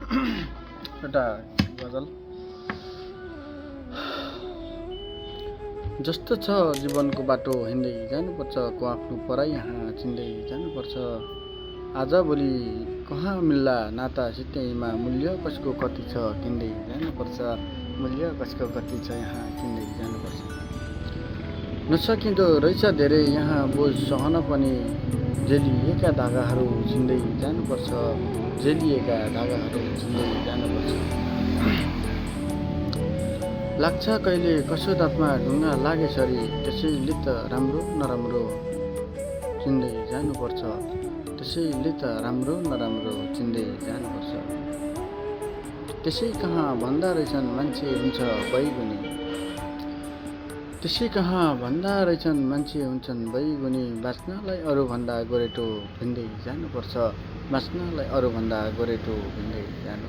एउटा गजल। जस्तो छ जीवनको बाटो हिँड्दै जानुपर्छ, को आफ्नो पराई यहाँ चिन्दै जानुपर्छ। आजभोलि कहाँ मिल्ला नाता सित्तैमा, मूल्य कसको कति छ किन्दै जानुपर्छ। मूल्य कसको कति छ यहाँ किन्दै जानुपर्छ। नसकिँदो रहेछ धेरै यहाँ बोझ सहन पनि, जेलिएका धागाहरू छिन्दै जानुपर्छ। जेलिएका धागाहरू छिन्दै जानुपर्छ। लाग्छ कहिले कसो दाँतमा ढुङ्गा लागेसरी, त्यसैले त राम्रो नराम्रो चिन्दै जानुपर्छ। त्यसैले त राम्रो नराम्रो चिन्दै जानुपर्छ। त्यसै कहाँ भन्दा रहेछन् मान्छे हुन्छ बैगुनी, त्यसै कहाँ भन्दा रहेछन् मान्छे हुन्छन् बैगुनी। बाँच्नलाई अरूभन्दा गोरेटो भिन्दै जानुपर्छ। बाँच्नलाई अरूभन्दा गोरेटो भिन्दै जानुपर्छ।